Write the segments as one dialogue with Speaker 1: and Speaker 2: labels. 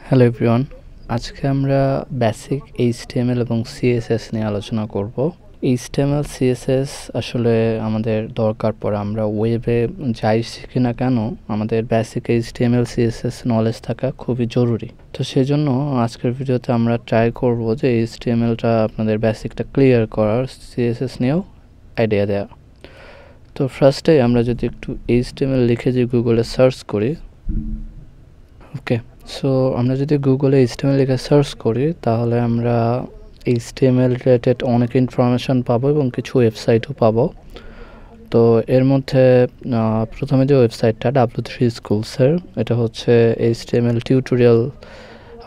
Speaker 1: Hello everyone, আজকে আমরা basic HTML এবং সিএসএস নিয়ে আলোচনা করব। এইচটিএমএল সিএসএস আসলে আমাদের দরকার পড়ে, আমরা ওয়েবে যাই শিখি না কেন আমাদের বেসিক এইচটিএমএল সিএসএস নলেজ থাকা খুবই জরুরি। তো সেজন্য আজকের ভিডিওতে আমরা ট্রাই করব যে এইচটিএমএলটা আপনাদের বেসিকটা ক্লিয়ার করার, সিএসএস নিয়েও আইডিয়া দেওয়া। তো ফার্স্টে আমরা যদি একটু এইচটিএমএল লিখে যে গুগলে সার্চ করি, ওকে, সো আমরা যদি গুগলে এইচটিএমএল লিখে সার্চ করি তাহলে আমরা এইচটিএমএল রিলেটেড অনেক ইনফরমেশান পাবো এবং কিছু ওয়েবসাইটও পাবো। তো এর মধ্যে প্রথমে যে ওয়েবসাইটটা W3 স্কুলসের, এটা হচ্ছে এইচটিএমএল টিউটোরিয়াল,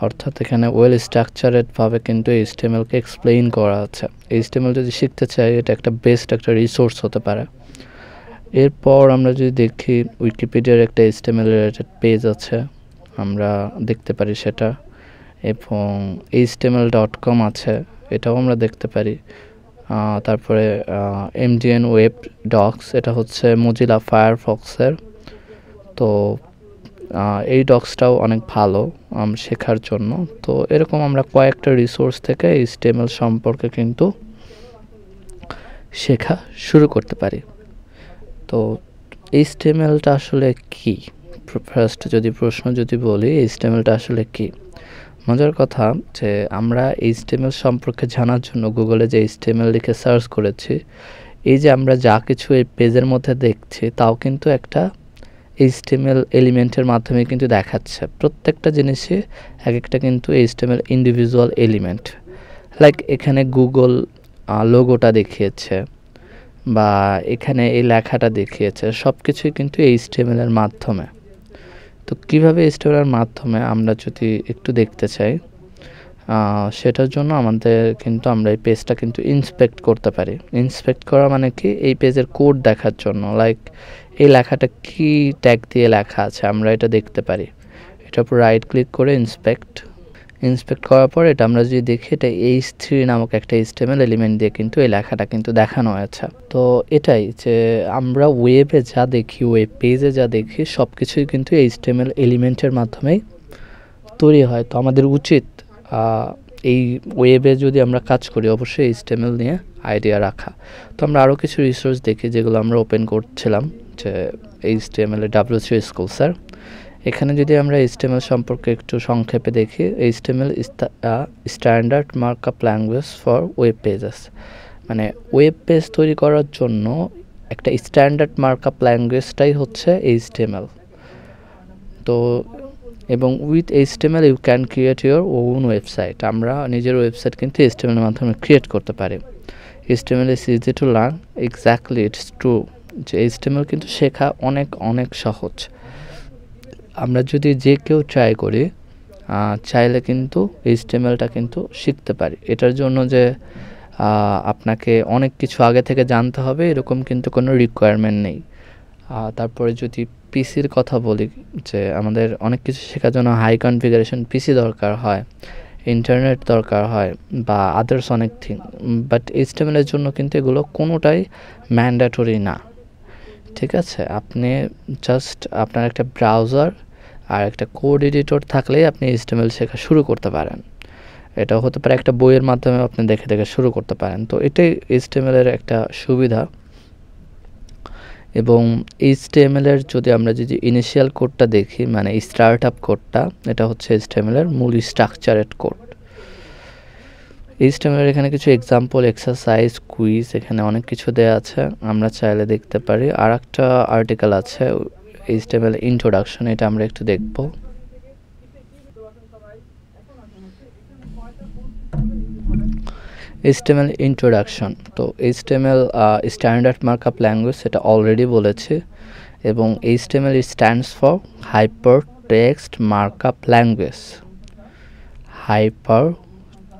Speaker 1: অর্থাৎ এখানে ওয়েল স্ট্রাকচারেডভাবে কিন্তু এইচটিএমএলকে এক্সপ্লেইন করা আছে। এইচটিএমএল যদি শিখতে চাই এটা একটা বেস্ট একটা রিসোর্স হতে পারে। এরপর আমরা যদি দেখি উইকিপিডিয়ার একটা এইচটিএমএল রিলেটেড পেজ আছে, আমরা দেখতে পারি সেটা, এবং html.com আছে, এটাও আমরা দেখতে পারি। তারপরে MDN ওয়েব ডক্স, এটা হচ্ছে মজিলা ফায়ারফক্সের। তো এই ডক্সটাও অনেক ভালো শেখার জন্য। তো এরকম আমরা কয়েকটা রিসোর্স থেকে HTML সম্পর্কে কিন্তু শেখা শুরু করতে পারি। তো HTMLটা আসলে কী, ফার্স্ট প্রশ্ন যদি বলি HTMLটা আসলে কী, মজার কথা যে আমরা HTML সম্পর্কে জানার জন্য গুগলে যে HTML লিখে সার্চ করেছি, এই যে আমরা যা কিছু এই পেজের মধ্যে দেখছি তাও কিন্তু একটা HTML এলিমেন্টের মাধ্যমে কিন্তু দেখাচ্ছে। প্রত্যেকটা জিনিসই এক একটা কিন্তু HTML ইন্ডিভিজুয়াল এলিমেন্ট। লাইক এখানে গুগল লোগোটা দেখিয়েছে বা এখানে এই লেখাটা দেখিয়েছে, সব কিছুই কিন্তু HTML-এর মাধ্যমে। তো কীভাবে HTML-এর মাধ্যমে আমরা যদি একটু দেখতে চাই, সেটার জন্য আমাদের কিন্তু আমরা এই পেজটা কিন্তু ইন্সপেক্ট করতে পারি। ইন্সপেক্ট করা মানে কি, এই পেজের কোড দেখার জন্য, লাইক এই লেখাটা কী ট্যাগ দিয়ে লেখা আছে আমরা এটা দেখতে পারি। এটার উপর রাইট ক্লিক করে ইন্সপেক্ট করার পর এটা আমরা যদি দেখি, এটা H3 নামক একটা HTML এলিমেন্ট দিয়ে কিন্তু এই লেখাটা কিন্তু দেখানো হয়েছে। তো এটাই যে আমরা ওয়েবে যা দেখি, ওয়েব পেজে যা দেখি, সব কিছুই কিন্তু HTML এলিমেন্টের মাধ্যমেই তৈরি হয়। তো আমাদের উচিত এই ওয়েবে যদি আমরা কাজ করি অবশ্যই HTML নিয়ে আইডিয়া রাখা। তো আমরা আরও কিছু রিসোর্স দেখি যেগুলো আমরা ওপেন করছিলাম, যে HTML W3 স্কুলসের। এখানে যদি আমরা HTML সম্পর্কে একটু সংক্ষেপে দেখি, HTML standard markup language for web pages, মানে ওয়েব পেজ তৈরি করার জন্য একটা স্ট্যান্ডার্ড মার্কআপ ল্যাঙ্গুয়েজটাই হচ্ছে HTML। তো এবং with HTML you can create your own website, আমরা নিজের ওয়েবসাইট কিন্তু HTML-এর মাধ্যমে ক্রিয়েট করতে পারি। HTML is easy to learn, exactly it's true, যে HTML কিন্তু শেখা অনেক অনেক সহজ। আমরা যদি যে কেউ ট্রাই করি, চাইলে কিন্তু HTML-টা কিন্তু শিখতে পারি। এটার জন্য যে আপনাকে অনেক কিছু আগে থেকে জানতে হবে এরকম কিন্তু কোনো রিকোয়ারমেন্ট নেই। তারপরে যদি পিসির কথা বলি, যে আমাদের অনেক কিছু শেখার জন্য হাই কনফিগারেশন পিসি দরকার হয়, ইন্টারনেট দরকার হয় বা আদার্স অনেক থিং, বাট HTML-এর জন্য কিন্তু এগুলো কোনোটাই ম্যান্ডেটরি না। ঠিক আছে, আপনি জাস্ট আপনার একটা ব্রাউজার আর একটা কোড এডিটর থাকলেই আপনি HTML শেখা শুরু করতে পারেন। এটা হতে পারে একটা বইয়ের মাধ্যমে আপনি দেখে দেখে শুরু করতে পারেন। তো এটাই HTML-এর একটা সুবিধা। এবং HTML-এর যদি ইনিশিয়াল কোডটা দেখি, মানে স্টার্ট আপ কোডটা, এটা হচ্ছে HTML-এর মূল স্ট্রাকচারেড কোড। HTML-এর এখানে কিছু এক্সাম্পল, এক্সারসাইজ, কুইজ, এখানে অনেক কিছু দেওয়া আছে, আমরা চাইলে দেখতে পারি। আর একটা আর্টিকেল আছে HTML ইন্ট্রোডাকশন, এটা আমরা একটু দেখব। HTML ইন্ট্রোডাকশন, তো HTML স্ট্যান্ডার্ড মার্কআপ ল্যাঙ্গুয়েজ, এটা অলরেডি বলেছি। এবং HTML stands for hyper text markup language, hyper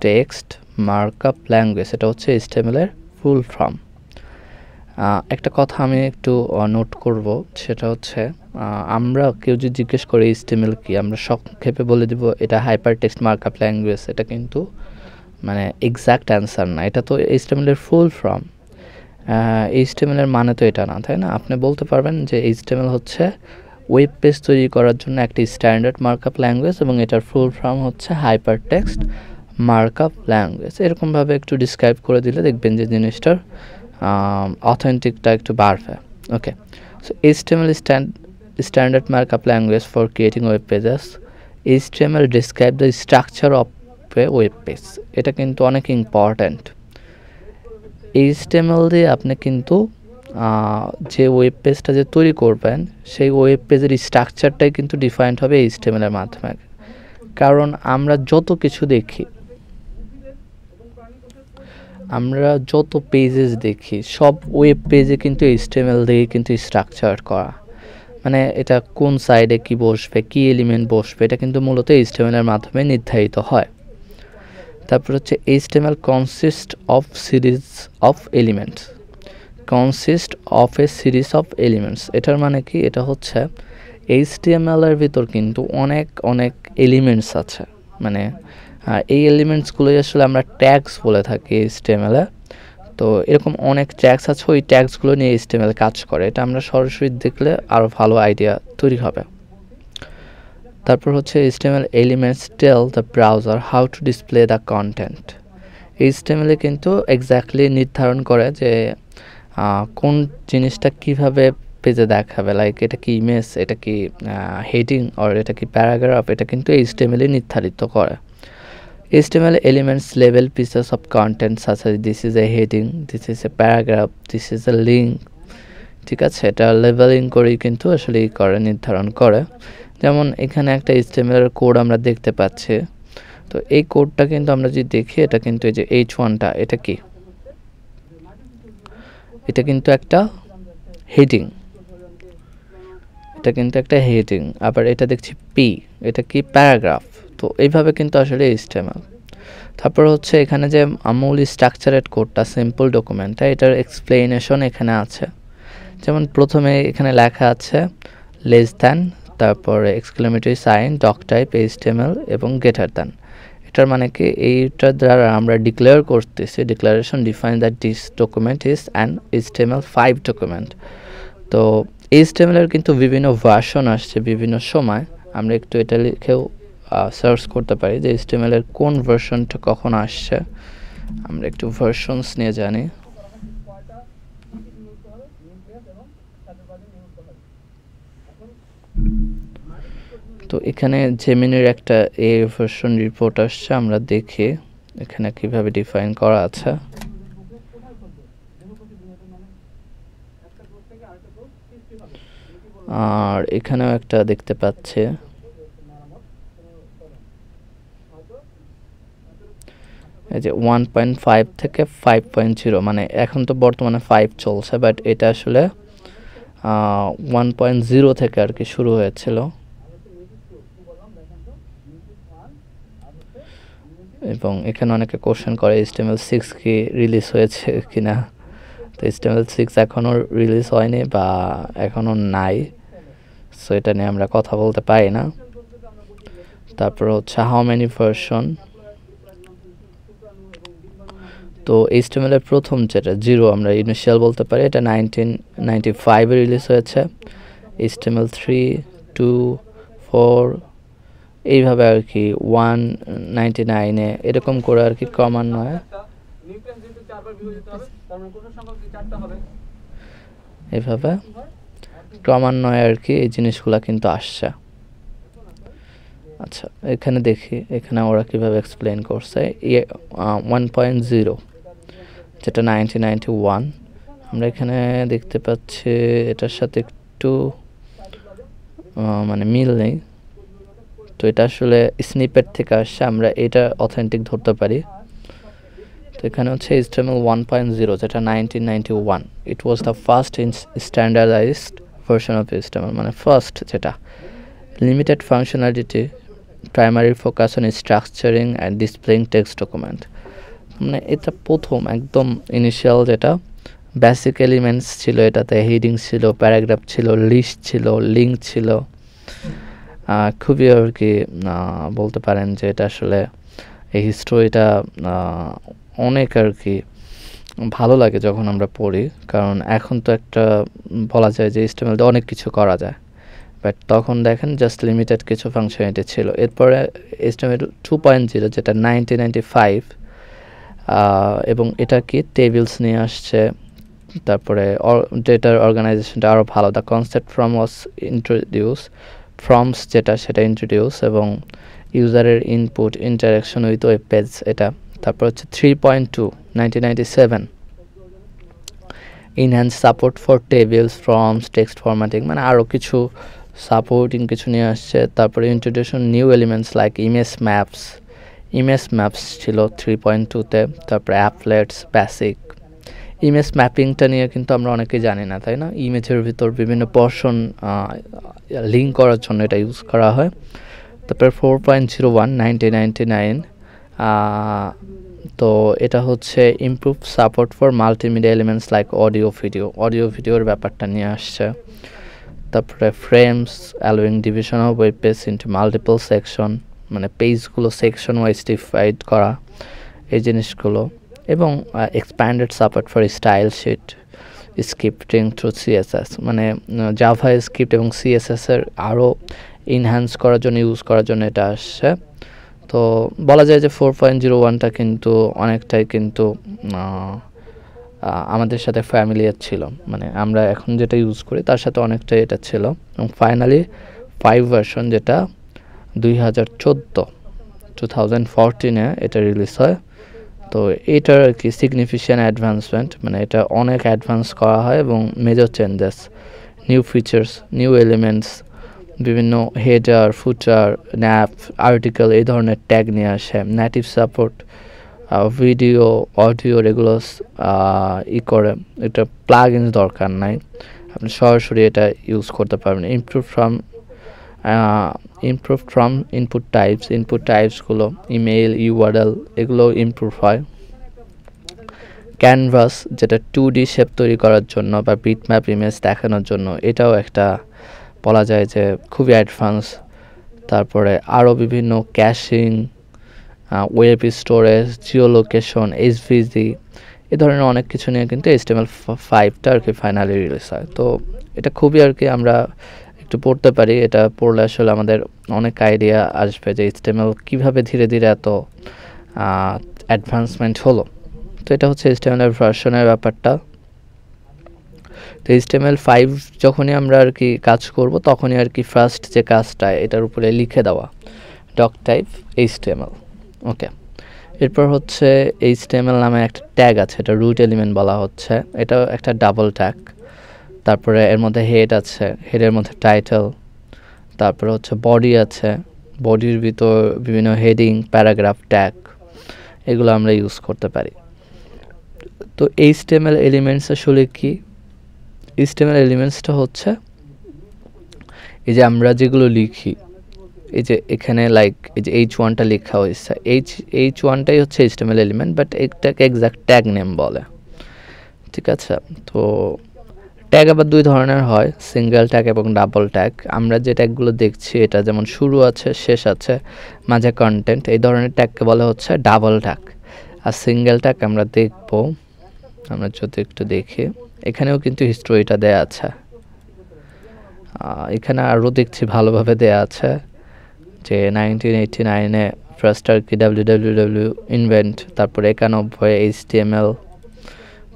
Speaker 1: text markup language, এটা হচ্ছে HTML-এর ফুল ফর্ম। একটা কথা আমি একটু নোট করব, সেটা হচ্ছে আমরা কেউ যদি জিজ্ঞেস করে HTML কি, আমরা সংক্ষেপে বলে দিব এটা হাইপার টেক্সট মার্কআপ ল্যাঙ্গুয়েজ। এটা কিন্তু মানে এক্স্যাক্ট অ্যান্সার না, এটা তো HTML-এর ফুল ফর্ম। HTML-এর মানে তো এটা না, তাই না? আপনি বলতে পারবেন যে HTML হচ্ছে ওয়েব পেজ তৈরি করার জন্য একটি স্ট্যান্ডার্ড মার্কআপ ল্যাঙ্গুয়েজ এবং এটার ফুল ফর্ম হচ্ছে হাইপারটেক্সট মার্কআপ ল্যাঙ্গুয়েজ। এরকমভাবে একটু ডিসক্রাইব করে দিলে দেখবেন যে জিনিসটার অথেন্টিকটা একটু বাড়বে। ওকে, so HTML standard markup language for creating web pages. HTML describe the structure of a web page. এটা কিন্তু অনেক ইম্পর্ট্যান্ট। HTML দিয়ে আপনি কিন্তু যে ওয়েব পেজটা যে তৈরি করবেন সেই ওয়েব পেজের স্ট্রাকচারটাই কিন্তু ডিফাইন্ড হবে HTML এর মাধ্যমে। কারণ আমরা যত কিছু দেখি, আমরা যত পেজেস দেখি সব ওয়েব পেজে কিন্তু HTML দিয়ে কিন্তু স্ট্রাকচার করা, মানে এটা কোন সাইডে কি বসবে, কি এলিমেন্ট বসবে, এটা কিন্তু মূলত HTML এর মাধ্যমে নির্ধারিত হয়। তারপর হচ্ছে HTML consist of series of elements, consist of A series of elements. এটার মানে কি, এটা হচ্ছে HTML এর ভিতর কিন্তু অনেক এলিমেন্টস আছে, মানে এই এলিমেন্টসগুলোই আসলে আমরা ট্যাগস বলে থাকি HTML এ। তো এরকম অনেক ট্যাগস আছে, ওই ট্যাগসগুলো নিয়ে HTML কাজ করে। এটা আমরা সরাসরি দেখলে আরও ভালো আইডিয়া তৈরি হবে। তারপর হচ্ছে HTML elements tell the browser how to display the content. HTML কিন্তু এক্স্যাক্টলি নির্ধারণ করে যে কোন জিনিসটা কিভাবে পেজে দেখাবে, লাইক এটা কি ইমেজ, এটা কি হেডিং, আর এটা কি প্যারাগ্রাফ, এটা কিন্তু HTML নির্ধারিত করে। HTML elements label pieces of content such as this is a heading, this is a paragraph, this is a link। ঠিক আছে, এটা লেবেলিং করেই কিন্তু আসলে নির্ধারণ করে। যেমন এখানে একটা HTML এর কোড আমরা দেখতে পাচ্ছি, তো এই কোডটা কিন্তু আমরা যদি দেখি, এটা কিন্তু এই যে H1টা, এটা কি, এটা কিন্তু একটা হেডিং, এটা কিন্তু একটা হেডিং। আবার এটা দেখছি P, এটা কি প্যারাগ্রাফ। তো এইভাবে কিন্তু আসলে HTML। তারপর হচ্ছে এখানে যে মূল স্ট্রাকচারেড কোডটা, সিম্পল ডকুমেন্টটা, এটার এক্সপ্লেনেশন এখানে আছে। যেমন প্রথমে এখানে লেখা আছে লেস দ্যান, তারপরে exclamatory sign, doc type, HTML এবং গ্রেটার দ্যান। এটার মানে কি, এইটার দ্বারা আমরা ডিক্লেয়ার করতেছি, declaration define that this document is an HTML5 document. তো HTML এর কিন্তু বিভিন্ন ভার্সন আসছে বিভিন্ন সময়, আমরা একটু এটা লিখেও সার্চ করতে পারি যে HTML এর কোন ভার্সনটা কখন আসছে। আমরা একটু ভার্সনস নিয়ে জানি। তো এখানে জেমিনির একটা ভার্সন রিপোর্ট আসছে, আমরা দেখি এখানে কিভাবে ডিফাইন করা আছে। আর এখানেও একটা দেখতে পাচ্ছে, এই যে 1.5 থেকে 5.0, মানে এখন তো বর্তমানে 5 চলছে, বাট এটা আসলে 1.0 থেকে আর কি শুরু হয়েছিল। এবং এখানে অনেকে কোশ্চেন করে HTML6 কি রিলিজ হয়েছে কিনা। তো HTML6 এখনও রিলিজ হয়নি বা এখনও নাই, সো এটা নিয়ে আমরা কথা বলতে পারি না। তারপর হচ্ছে হাউ মেনি ভার্সন। তো HTML এর প্রথম যেটা 0 আমরা ইনিশিয়াল বলতে পারি, এটা 1995-এ রিলিজ হয়েছে। HTML3, 2, 4 এইভাবে আর কি 199-এ এরকম করে আর কি ক্রমান্বয়ে এইভাবে ক্রমান্বয়ে আর কি এই জিনিসগুলো কিন্তু আসছে। আচ্ছা, এখানে দেখি এখানে ওরা কিভাবে এক্সপ্লেন করছে। 1.0 যেটা 1991, আমরা এখানে দেখতে পাচ্ছি এটার সাথে একটু মানে মিল নেই। তো এটা আসলে স্নিপেট থেকে আসছে, আমরা এটা অথেন্টিক ধরতে পারি। তো এখানে হচ্ছে HTML 1.0 যেটা 1991, it was the first standardised version of HTML, মানে ফার্স্ট যেটা limited functionality, primary focus on structuring and displaying text document. মানে এটা প্রথম একদম ইনিশিয়াল যেটা বেসিক এলিমেন্টস ছিল, এটাতে হেডিং ছিল, প্যারাগ্রাফ ছিল, লিস্ট ছিল, লিঙ্ক ছিল। খুবই আর কি বলতে পারেন যে এটা আসলে এই হিস্টোরিটা অনেক আর কি ভালো লাগে যখন আমরা পড়ি, কারণ এখন তো একটা বলা যায় যে HTML দিয়ে অনেক কিছু করা যায়, বাট তখন দেখেন জাস্ট লিমিটেড কিছু ফাংশনালিটি ছিল। এরপরে HTML 2.0 যেটা 1995, এবং এটা কি টেবিলস নিয়ে আসছে, তারপরে ডেটার অর্গানাইজেশনটা আরও ভালো। The concept form was introduce, forms যেটা সেটা ইন্ট্রোডিউস, এবং ইউজারের input interaction with web page এটা। তারপর হচ্ছে 3.2 1997, enhance support for tables, forms, text formatting, মানে আরও কিছু সাপোর্টিং কিছু নিয়ে আসছে। তারপরে introduction new elements like image maps ছিল 3.2-তে। তারপরে অ্যাপলেটস, বেসিক ইমেজ ম্যাপিংটা নিয়ে কিন্তু আমরা অনেকেই জানি না, তাই না? ইমেজের ভিতর বিভিন্ন পোর্শন লিঙ্ক করার জন্য এটা ইউজ করা হয়। তারপরে 4.01 1999, তো এটা হচ্ছে improve support for multimedia elements like audio ভিডিওর ব্যাপারটা নিয়ে আসছে। তারপরে frames allowing division of web page into multiple section, মানে পেজগুলো সেকশন ওয়াইজ ডিভাইড করা, এই জিনিসগুলো। এবং expanded support for style sheet scripting through CSS, মানে জাভা স্ক্রিপ্ট এবং CSS এর আরও ইনহ্যান্স করার জন্য ইউজ করার জন্য এটা আসছে। তো বলা যায় যে 4.01টা কিন্তু অনেকটাই কিন্তু আমাদের সাথে ফ্যামিলিয়ার ছিল, মানে আমরা এখন যেটা ইউজ করি তার সাথে অনেকটাই এটা ছিল। এবং ফাইনালি 5 ভার্সন যেটা 2014-এ এটা রিলিজ হয়। তো এটার আর কি সিগনিফিকেন্ট অ্যাডভান্সমেন্ট, মানে এটা অনেক অ্যাডভান্স করা হয় এবং major changes, new features, new elements, বিভিন্ন হেডার, ফুটার, ন্যাপ, আর্টিকেল এই ধরনের ট্যাগ নিয়ে আসে, নেটিভ সাপোর্ট, ভিডিও, অডিও এগুলো করে, এটা প্লাগইনস দরকার নাই, আপনি সরাসরি এটা ইউজ করতে পারবেন। ইমপ্রুভ ফ্রম ইনপুট টাইপসগুলো ইমেইল, URL এগুলো ইমপ্রুভ হয়। ক্যানভাস যেটা 2D শেপ তৈরি করার জন্য বা বিটম্যাপ ইমেজ দেখানোর জন্য, এটাও একটা বলা যায় যে খুবই অ্যাডভান্স। তারপরে আরও বিভিন্ন caching, web storage, geo location, HVG এ ধরনের অনেক কিছু নিয়ে কিন্তু HTML5টা আর কি ফাইনালি রিলিজ হয়। তো এটা খুবই আর কি আমরা একটু পড়তে পারি, এটা পড়লে আসলে আমাদের অনেক আইডিয়া আসবে যে HTML কীভাবে ধীরে ধীরে এত অ্যাডভান্সমেন্ট হলো। তো এটা হচ্ছে HTML এর ভার্সনের ব্যাপারটা। তো HTML5 যখনই আমরা আর কি কাজ করব তখনই আর কি ফার্স্ট যে কাজটা এটার উপরে লিখে দেওয়া ডক টাইপ HTML। ওকে, এরপর হচ্ছে HTML নামে একটা ট্যাগ আছে, এটা রুট এলিমেন্ট বলা হচ্ছে, এটা একটা ডাবল ট্যাগ। তারপরে এর মধ্যে হেড আছে, হেডের মধ্যে টাইটেল, তারপরে হচ্ছে বডি আছে, বডির ভিতর বিভিন্ন হেডিং, প্যারাগ্রাফ, ট্যাগ এগুলো আমরা ইউজ করতে পারি। তো HTML এলিমেন্টস আসলে কি? HTML এলিমেন্টসটা হচ্ছে এই যে আমরা যেগুলো লিখি, এই যে এখানে লাইক এই যে H1টা লেখা হয়েছে, H1টাই হচ্ছে HTML এলিমেন্ট, বাট এটাকে এক্সাক্ট ট্যাগ নেম বলে, ঠিক আছে? তো ট্যাগ আবার দুই ধরনের হয়, সিঙ্গেল ট্যাগ এবং ডাবল ট্যাগ। আমরা যে ট্যাগগুলো দেখছি এটা যেমন শুরু আছে, শেষ আছে, মাঝে কন্টেন্ট, এই ধরনের ট্যাগকে বলা হচ্ছে ডাবল ট্যাগ। আর সিঙ্গেল ট্যাগ আমরা দেখব, আমরা যদি একটু দেখি এখানেও কিন্তু হিস্টোরিটা দেয়া আছে, এখানে আরও দেখছি ভালোভাবে দেয়া আছে যে 1989-এ ফার্স্ট আর কি www ইনভেন্ট, তারপরে 91 HTML,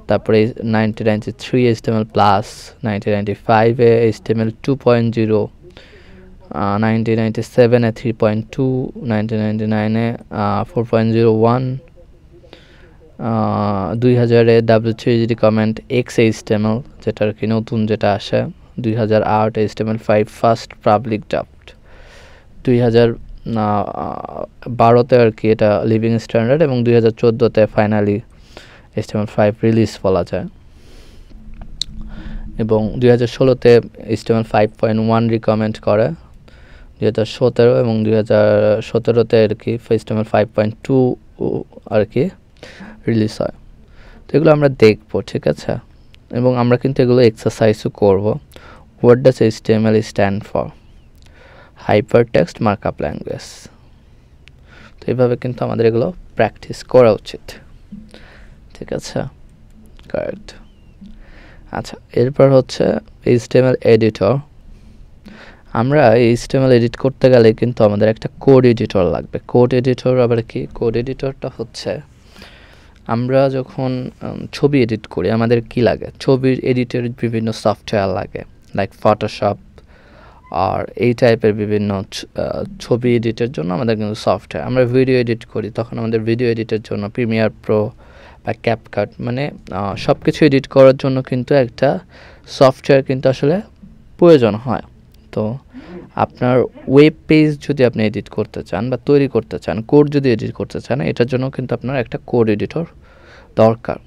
Speaker 1: তারপরে 1993 HTML প্লাস, 1995-এ HTML 2.0, 1997-এ 3.2, 1999-এ 4.01, 2000-এ W3GD কমেন্ট XHTML যেটা আর কি নতুন যেটা আসে, 2008 HTML5 ফার্স্ট পাবলিক ড্রাফট, 2012-তে আর কি এটা লিভিং স্ট্যান্ডার্ড, এবং 2014-তে ফাইনালি HTML5 রিলিজ বলা যায়। এবং 2016-তে HTML 5.1 রিকমেন্ড করে, 2017 এবং 2017-তে আর কি HTML 5.2 আর কি রিলিজ হয়। তো এগুলো আমরা দেখবো, ঠিক আছে? এবং আমরা কিন্তু এগুলো এক্সারসাইজও করব। What does HTML stand for? Hypertext markup language. তো এইভাবে কিন্তু আমাদের এগুলো প্র্যাকটিস করা উচিত, ঠিক আছে? কারেক্ট। আচ্ছা, এরপর হচ্ছে HTML এডিটর। আমরা HTML এডিট করতে গেলে কিন্তু আমাদের একটা কোড এডিটর লাগবে। কোড এডিটর আবার কি? কোড এডিটরটা হচ্ছে আমরা যখন ছবি এডিট করি আমাদের কি লাগে? ছবির এডিটের বিভিন্ন সফটওয়্যার লাগে, লাইক ফটোশপ আর এই টাইপের বিভিন্ন ছবি এডিটের জন্য আমাদের কিন্তু সফটওয়্যার। আমরা ভিডিও এডিট করি তখন আমাদের ভিডিও এডিটের জন্য প্রিমিয়ার প্রো বা ক্যাপকাট, মানে সব কিছু এডিট করার জন্য কিন্তু একটা সফটওয়্যার কিন্তু আসলে প্রয়োজন হয়। তো আপনার ওয়েব পেজ যদি আপনি এডিট করতে চান বা তৈরি করতে চান, কোড যদি এডিট করতে চান, এটার জন্য কিন্তু আপনার একটা কোড এডিটর দরকার।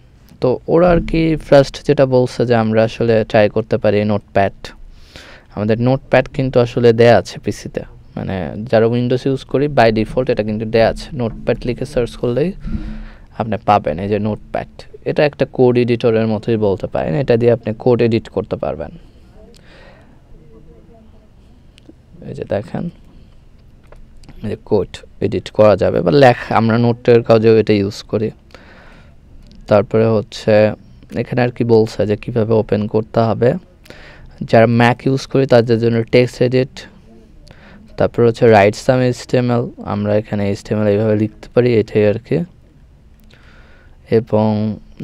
Speaker 1: তো ওরা আর কি ফার্স্ট যেটা বলছে যে আমরা আসলে ট্রাই করতে পারি নোটপ্যাড। আমাদের নোটপ্যাড কিন্তু আসলে দেয়া আছে পিসিতে, মানে যারা উইন্ডোজ ইউজ করি বাই ডিফল্ট এটা কিন্তু দেয়া আছে। নোটপ্যাড লিখে সার্চ করলেই আপনি পাবেন এই যে নোটপ্যাড। এটা একটা কোড এডিটরের মতোই বলতে পারেন, এটা দিয়ে আপনি কোড এডিট করতে পারবেন। এই যে দেখেন এই যে কোড এডিট করা যাবে বা লেখা, আমরা নোটের কাজেও এটা ইউজ করি। তারপরে হচ্ছে এখানে আর কি বলছে যে কিভাবে ওপেন করতে হবে। যারা ম্যাক ইউজ করি তাদের জন্য টেক্সট এডিট, তারপর হচ্ছে রাইট সাম HTML, আমরা এখানে HTML এইভাবে লিখতে পারি, এটাই আর কি। এবং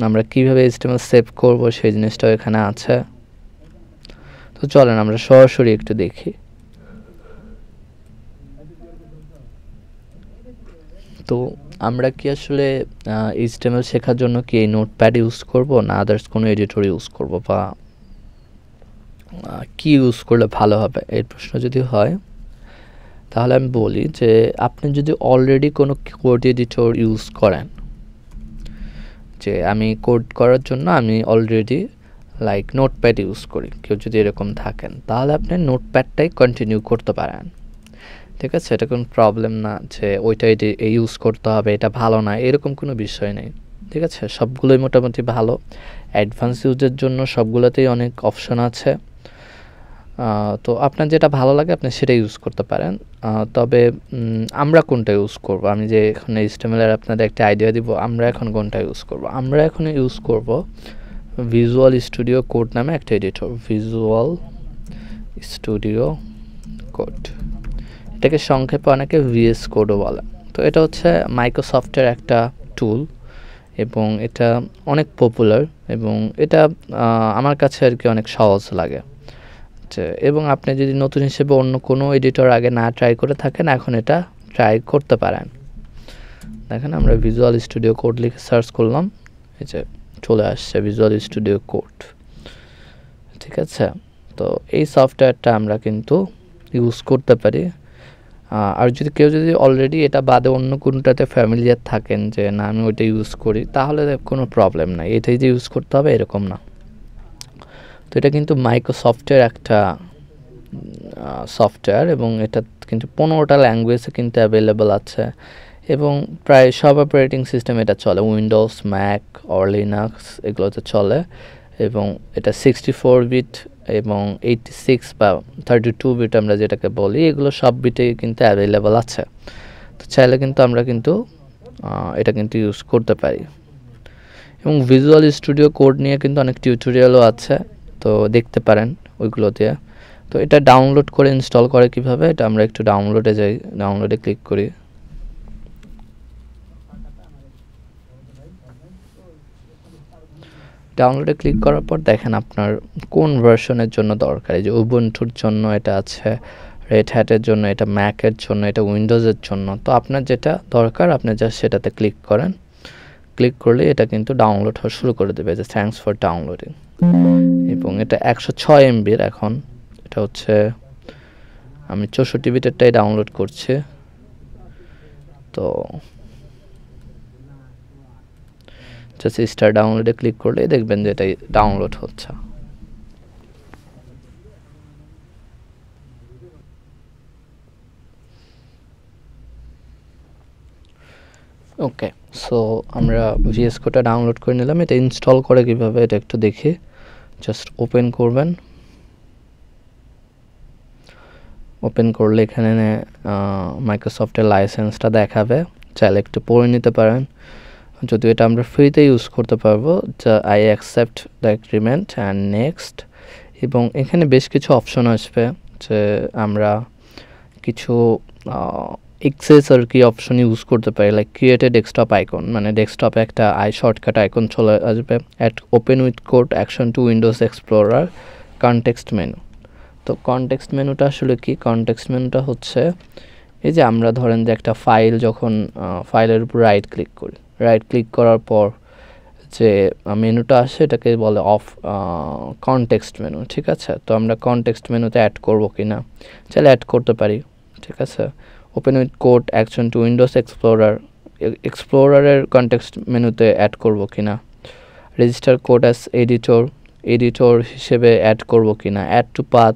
Speaker 1: আমরা কিভাবে HTML সেভ করব সেই জিনিসটাও এখানে আছে। তো চলেন আমরা সরাসরি একটু দেখি। তো আমরা কি আসলে HTML শেখার জন্য কি এই নোটপ্যাড ইউজ করব না আদার্স কোনো এডিটর ইউজ করব, বা কি ইউজ করলে ভালো হবে এই প্রশ্ন যদি হয়, তাহলে আমি বলি যে আপনি যদি অলরেডি কোনো কোড এডিটর ইউজ করেন, যে আমি কোড করার জন্য আমি অলরেডি লাইক নোটপ্যাড ইউজ করি, কেউ যদি এরকম থাকেন তাহলে আপনি নোটপ্যাডটাই কন্টিনিউ করতে পারেন। ঠিক আছে, এটা কোনো প্রবলেম না যে ওইটা ইউজ করতে হবে, এটা ভালো না, এরকম কোনো বিষয় নেই। ঠিক আছে, সবগুলোই মোটামুটি ভালো। অ্যাডভান্স ইউজের জন্য সবগুলোতেই অনেক অপশন আছে। তো আপনার যেটা ভালো লাগে আপনি সেটা ইউজ করতে পারেন। তবে আমরা কোনটা ইউজ করব, আমি যে এখন HTML এর আপনাদের একটা আইডিয়া দিব, আমরা এখন কোনটা ইউজ করব। আমরা এখন ইউজ করব ভিজুয়াল স্টুডিও কোড নামে একটা এডিটর, ভিজুয়াল স্টুডিও কোড। এটাকে সংক্ষেপে অনেকে VS কোডও বলে। তো এটা হচ্ছে মাইক্রোসফটের একটা টুল এবং এটা অনেক পপুলার এবং এটা আমার কাছে আর কি অনেক সহজ লাগে। এবং আপনি যদি নতুন হিসেবে অন্য কোনো এডিটর আগে না ট্রাই করে থাকেন, এখন এটা ট্রাই করতে পারেন। দেখেন আমরা ভিজুয়াল স্টুডিও কোড লিখে সার্চ করলাম, এই যে চলে আসছে ভিজুয়াল স্টুডিও কোড। ঠিক আছে, তো এই সফটওয়্যারটা আমরা কিন্তু ইউজ করতে পারি। আর যদি কেউ যদি অলরেডি এটা বাদে অন্য কোনোটাতে ফ্যামিলিয়ার থাকেন যে না আমি ওইটা ইউজ করি, তাহলে কোনো প্রবলেম নাই, এটাই যে ইউজ করতে হবে এরকম না। তো এটা কিন্তু মাইক্রোসফটের একটা সফটওয়্যার এবং এটা কিন্তু 15টা ল্যাঙ্গুয়েজে কিন্তু অ্যাভেলেবল আছে এবং প্রায় সব অপারেটিং সিস্টেম এটা চলে, উইন্ডোজ, ম্যাক অর লিনাক্স এগুলোতে চলে। এবং এটা 64 বিট এবং 86 বা 32 বিট আমরা যেটাকে বলি, এগুলো সব বিটেই কিন্তু অ্যাভেলেবল আছে। তো চাইলে কিন্তু আমরা কিন্তু এটা কিন্তু ইউজ করতে পারি। এবং ভিজুয়াল স্টুডিও কোড নিয়ে কিন্তু অনেক টিউটোরিয়ালও আছে, তো দেখতে পারেন ওইগুলো দিয়ে। তো এটা ডাউনলোড করে ইনস্টল করে কিভাবে, এটা আমরা একটু ডাউনলোডে যাই, ডাউনলোডে ক্লিক করি। ডাউনলোডে ক্লিক করার পর দেখেন আপনার কোন ভার্সনের জন্য দরকার। এই যে উবুন্টুর জন্য এটা আছে, রেড হ্যাটের জন্য এটা, ম্যাকের জন্য এটা, উইন্ডোজের জন্য। তো আপনার যেটা দরকার আপনি জাস্ট সেটাতে ক্লিক করেন। ক্লিক করলে এটা কিন্তু ডাউনলোড হওয়া শুরু করে দেবে, যে থ্যাঙ্কস ফর ডাউনলোডিং। এবং এটা 106 MBর। এখন এটা হচ্ছে আমি 64 বিটেরটাই ডাউনলোড করছি। তো জাস্ট স্টার ডাউনলোডে ক্লিক করলে দেখবেন যে এটাই ডাউনলোড হচ্ছে। ওকে, সো আমরা VS কোডটা ডাউনলোড করে নিলাম। এটা ইনস্টল করে কিভাবে এটা একটু দেখি। জাস্ট ওপেন করবেন, ওপেন করলে এখানে মাইক্রোসফটের লাইসেন্সটা দেখাবে, চাইলে একটু পড়ে নিতে পারেন। যদিও এটা আমরা ফ্রিতে ইউজ করতে পারবো, যা I accept the agreement and next. এবং এখানে বেশ কিছু অপশন আসবে, যে আমরা কিছু এক্সেস আর কি অপশন ইউজ করতে পারি, like create a desktop icon, মানে ডেস্কটপে একটা শর্টকাট আইকন চলে আসবে, at open with code action to Windows explorer context menu. তো কনটেক্সট মেনুটা আসলে কি? কনটেক্সট মেনুটা হচ্ছে এই যে আমরা ধরেন যে একটা ফাইল যখন ফাইলের উপর রাইট ক্লিক করি, রাইট ক্লিক করার পর যে মেনুটা আসে এটাকে বলে অফ কনটেক্সট মেনু, ঠিক আছে? তো আমরা কনটেক্সট মেনুতে অ্যাড করবো কি না, চাইলে অ্যাড করতে পারি, ঠিক আছে? Open with code action to Windows এক্সপ্লোরারের কনটেক্সট মেনুতে অ্যাড করবো কি না, রেজিস্টার কোড অ্যাজ এডিটর হিসেবে অ্যাড করবো কি না, অ্যাড টু পাথ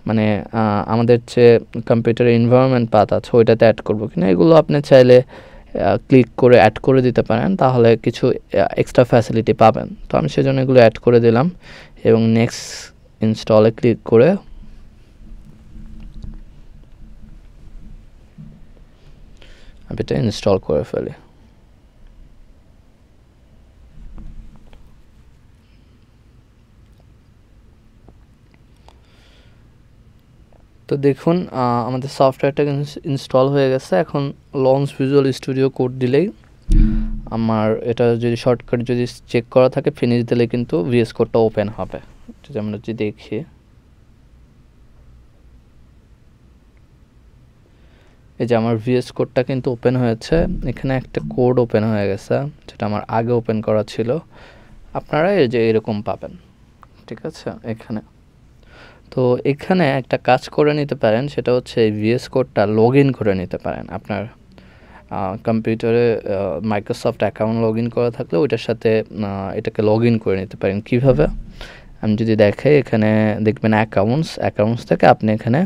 Speaker 1: মানে আমাদের যে কম্পিউটারের এনভায়রনমেন্ট পাথ আছে ওইটাতে অ্যাড করবো কি না, এগুলো আপনি চাইলে ক্লিক করে অ্যাড করে দিতে পারেন, তাহলে কিছু এক্সট্রা ফ্যাসিলিটি পাবেন। তো আমি সেজন্য এগুলো অ্যাড করে দিলাম এবং নেক্সট ইনস্টলে ক্লিক করে আমি এটা ইনস্টল করে ফেলি। তো দেখুন আমাদের সফটওয়্যারটা ইনস্টল হয়ে গেছে। এখন লঞ্চ ভিজুয়াল স্টুডিও কোড দিলেই আমার এটা যদি শর্টকাট যদি চেক করা থাকে ফিনিশ দিলে কিন্তু ভিএস কোডটা ওপেন হবে। যদি আমরা যদি দেখি, এই যে আমার ভিএস কোডটা কিন্তু ওপেন হয়েছে, এখানে একটা কোড ওপেন হয়ে গেছে যেটা আমার আগে ওপেন করা ছিল। আপনারা এই যে এরকম পাবেন, ঠিক আছে? এখানে তো এখানে একটা কাজ করে নিতে পারেন, সেটা হচ্ছে এই ভিএস কোডটা লগ ইন করে নিতে পারেন। আপনার কম্পিউটারে মাইক্রোসফট অ্যাকাউন্ট লগ ইন করা থাকলে ওইটার সাথে এটাকে লগ ইন করে নিতে পারেন। কীভাবে আমি যদি দেখাই, এখানে দেখবেন অ্যাকাউন্টস থেকে আপনি এখানে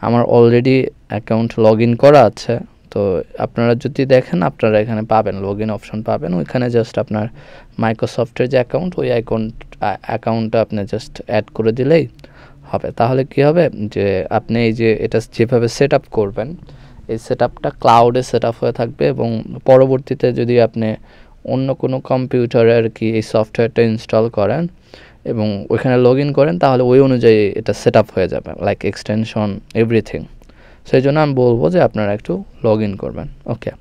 Speaker 1: আমার অলরেডি অ্যাকাউন্ট লগ ইন করা আছে। তো আপনারা যদি দেখেন আপনারা এখানে পাবেন লগ ইন অপশন পাবেন, ওইখানে জাস্ট আপনার মাইক্রোসফটের যে অ্যাকাউন্ট ওই অ্যাকাউন্টটা আপনি জাস্ট অ্যাড করে দিলেই হবে। তাহলে কি হবে যে আপনি এই যে এটা যেভাবে সেট আপ করবেন এই সেট আপটা ক্লাউডে সেট আপ হয়ে থাকবে এবং পরবর্তীতে যদি আপনি অন্য কোনো কম্পিউটারে আর কি এই সফটওয়্যারটা ইনস্টল করেন এবং ওইখানে লগ ইন করেন তাহলে ওই অনুযায়ী এটা সেট আপ হয়ে যাবে, লাইক এক্সটেনশন এভরিথিং। সেই জন্য আমি বলবো যে আপনারা একটু লগ ইন করবেন। ওকে,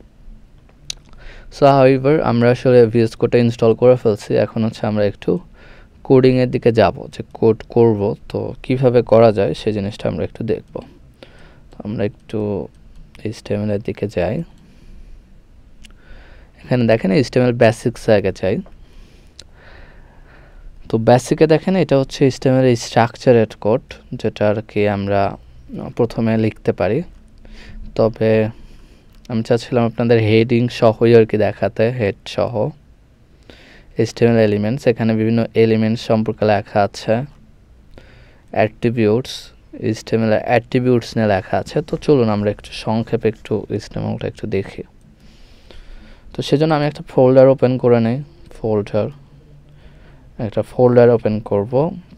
Speaker 1: সো হাউএভার আমরা আসলে ভিএস কোডটা ইনস্টল করে ফেলছি। এখন হচ্ছে আমরা একটু কোডিংয়ের দিকে যাব, যে কোড করব তো কিভাবে করা যায় সেই জিনিসটা আমরা একটু দেখব। তো আমরা একটু HTML এর দিকে যাই। এখানে দেখেন HTML বেসিক্স আগে চাই। তো বেসিকে দেখেন এটা হচ্ছে HTML এর স্ট্রাকচারেড কোড, যেটা আর কি আমরা প্রথমে লিখতে পারি। তবে আমি চাচ্ছিলাম আপনাদের হেডিং সহই আর কি দেখাতে, হেড সহ HTML এলিমেন্টস, এখানে বিভিন্ন এলিমেন্টস সম্পর্কে লেখা আছে, অ্যাট্রিবিউটস HTML অ্যাট্রিবিউটস নিয়ে লেখা আছে। তো চলুন আমরা একটু সংক্ষেপে একটু HTMLটা একটু দেখি। তো সেজন্য আমি একটা ফোল্ডার ওপেন করে নেই, একটা ফোল্ডার ওপেন করব।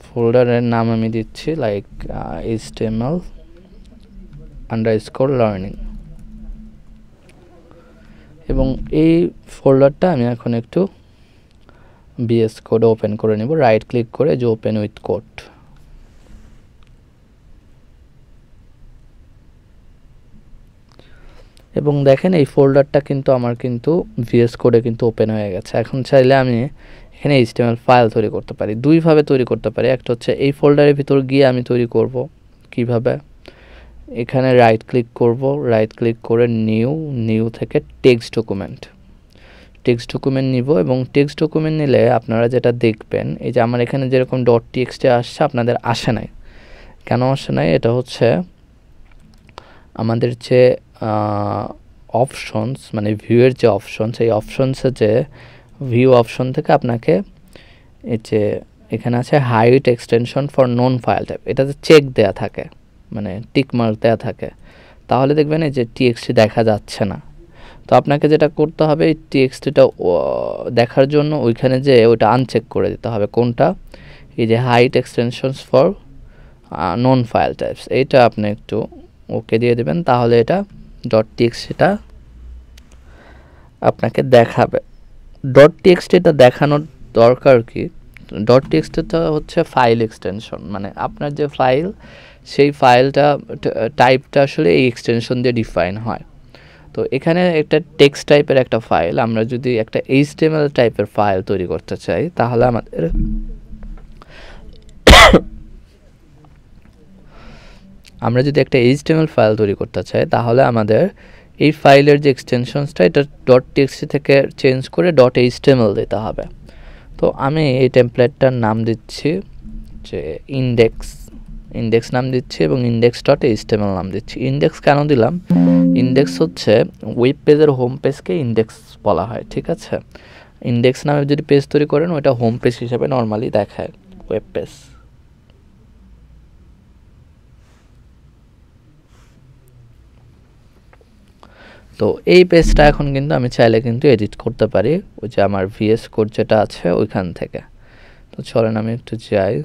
Speaker 1: ফোল্ডারের নাম আমি দিচ্ছি লাইক HTML_learning এবং এই ফোল্ডারটা আমি এখন একটু VS কোড ওপেন করে নেব, রাইট ক্লিক করে যে ওপেন উইথ কোড। এবং দেখেন এই ফোল্ডারটা কিন্তু আমার কিন্তু VS কোডে কিন্তু ওপেন হয়ে গেছে। এখন চাইলে আমি এখানে HTML ফাইল তৈরি করতে পারি, দুইভাবে তৈরি করতে পারি। একটা হচ্ছে এই ফোল্ডারের ভিতর গিয়ে আমি তৈরি করব। কিভাবে? এখানে রাইট ক্লিক করব, রাইট ক্লিক করে নিউ থেকে টেক্সট ডকুমেন্ট নিব এবং টেক্সট ডকুমেন্ট নিলে আপনারা যেটা দেখবেন এই যে আমার এখানে যেরকম .txt আসছে আপনাদের আসে নাই। কেন আসে নাই? এটা হচ্ছে আমাদের যে অপশনস মানে ভিউয়ের যে অপশনস, এই অপশনসে যে ভিউ অপশন থেকে আপনাকে এই যে এখানে আছে hide extension for known file type, এটাতে চেক দেয়া থাকে মানে টিক মার্ক দেয়া থাকে, তাহলে দেখবেন এই যে txt দেখা যাচ্ছে না। তো আপনাকে যেটা করতে হবে এই txtটা দেখার জন্য ওইখানে যে ওইটা আনচেক করে দিতে হবে। কোনটা? এই যে hide extensions for known file types, এইটা আপনি একটু ওকে দিয়ে দেবেন, তাহলে এটা .txtটা আপনাকে দেখাবে। .txtটা দেখানোর দরকার কি? .txtটা হচ্ছে ফাইল এক্সটেনশন, মানে আপনার যে ফাইল সেই ফাইলটা টাইপটা আসলে এই এক্সটেনশন দিয়ে ডিফাইন হয়। তো এখানে একটা টেক্সট টাইপের একটা ফাইল, আমরা যদি একটা HTML টাইপের ফাইল তৈরি করতে চাই তাহলে আমাদের এই ফাইলের যে এক্সটেনশনসটা এটা .txt থেকে চেঞ্জ করে .html দিতে হবে। তো আমি এই টেমপ্লেটটার নাম দিচ্ছি যে ইন্ডেক্স নাম দিচ্ছি এবং index.html নাম দিচ্ছি। ইন্ডেক্স কেন দিলাম? ইন্ডেক্স হচ্ছে ওয়েব পেজের হোম পেজকে ইন্ডেক্স বলা হয়, ঠিক আছে? ইন্ডেক্স নামে যদি পেজ তৈরি করেন ওইটা হোম পেজ হিসেবে নর্মালি দেখায় ওয়েব পেজ। তো এই পেজটা এখন কিন্তু আমি চাইলে কিন্তু এডিট করতে পারি ওই যে আমার VS কোড যেটা আছে ওইখান থেকে। তো চলেন আমি একটু যাই,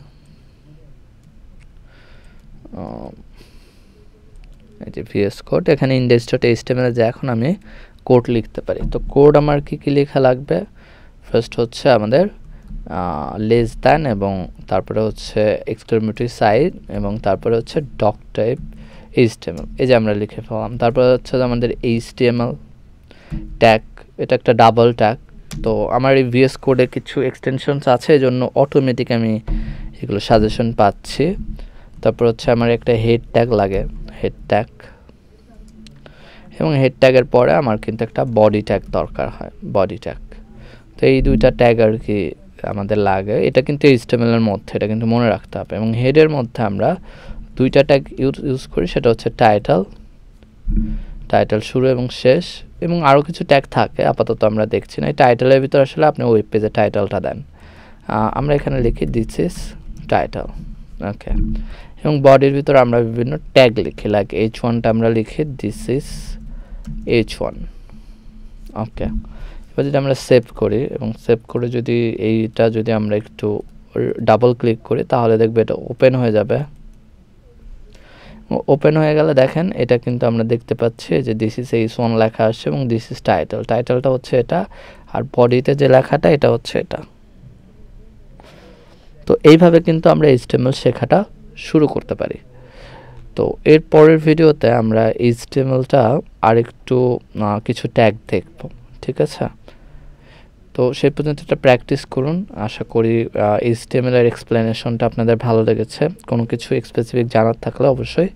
Speaker 1: এই যে VS কোড, এখানে index.html যে এখন আমি কোড লিখতে পারি। তো কোড আমার কি লেখা লাগবে? ফার্স্ট হচ্ছে আমাদের লেস দ্যান এবং তারপরে হচ্ছে এক্সক্লেমেটরি সাইন এবং তারপরে হচ্ছে ডক টাইপ HTML, এই যে আমরা লিখে ফেললাম। তারপরে হচ্ছে আমাদের HTML ট্যাগ, এটা একটা ডাবল ট্যাগ। তো আমার এই VS কোডে কিছু এক্সটেনশনস আছে এজন্য অটোমেটিক আমি এগুলো সাজেশন পাচ্ছি। তারপর হচ্ছে আমার একটা হেড ট্যাগ লাগে, হেড ট্যাগ, এবং হেড ট্যাগের পরে আমার কিন্তু একটা বডি ট্যাগ দরকার হয়, বডি ট্যাগ। তো এই দুইটা ট্যাগ আর কি আমাদের লাগে। এটা কিন্তু HTML এর মধ্যে, এটা কিন্তু মনে রাখতে হবে। এবং হেডের মধ্যে আমরা দুইটা ট্যাগ ইউজ করি, সেটা হচ্ছে টাইটেল শুরু এবং শেষ, এবং আরও কিছু ট্যাগ থাকে আপাতত আমরা দেখছি না। এই টাইটেলের ভিতর আসলে আপনি ওয়েব পেজে টাইটেলটা দেন, আমরা এখানে লিখি দিস ইজ টাইটেল, ওকে। এবং বডির ভিতর আমরা বিভিন্ন ট্যাগ লিখি, লাইক H1টা আমরা লিখি দিস ইজ H1, ওকে। এবার যদি আমরা সেভ করি এবং সেভ করে যদি এইটা যদি আমরা একটু ডাবল ক্লিক করি তাহলে দেখবে এটা ওপেন হয়ে যাবে। ওপেন হয়ে গেলে দেখেন এটা কিন্তু আমরা দেখতে পাচ্ছি যে দিস ইজ H1 লেখা আসছে এবং দিস ইজ টাইটেলটা হচ্ছে এটা, আর বডিতে যে লেখাটা এটা হচ্ছে এটা। তো এইভাবে কিন্তু আমরা HTML শেখাটা শুরু করতে পারি। তো এর পরের ভিডিওতে আমরা HTMLটা আরেকটু কিছু ট্যাগ দেখব, ঠিক আছে? তো সেই পর্যন্ত এটা প্র্যাকটিস করুন। আশা করি HTML এর এক্সপ্লেনেশনটা আপনাদের ভালো লেগেছে। কোনো কিছু স্পেসিফিক জানার থাকলে অবশ্যই